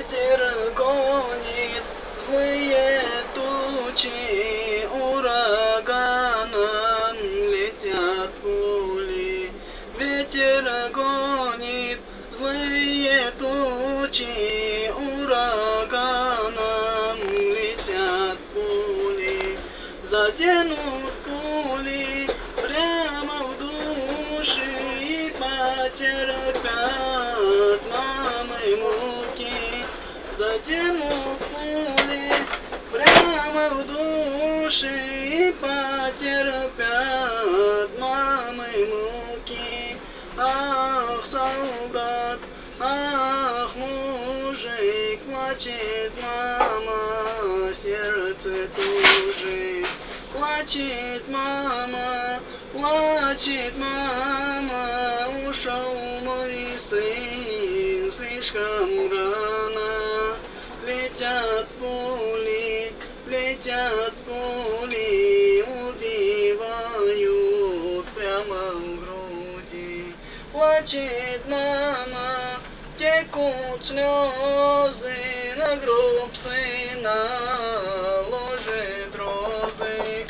ветер гонит злые тучи, ураганом летят пули. Ветер гонит злые тучи, ураганом летят пули. Заденут пули прямо в души и потерпят мамы муки. Заденут пули прямо в души и потерпят мамы муки. Ах, солдат, ах, мужик, плачет мама, сердце тужит. Плачет мама, ушел мой сын слишком рано. Летят пули, убивают прямо в груди. Плачет мама, текут слезы, на гроб сына ложит розы.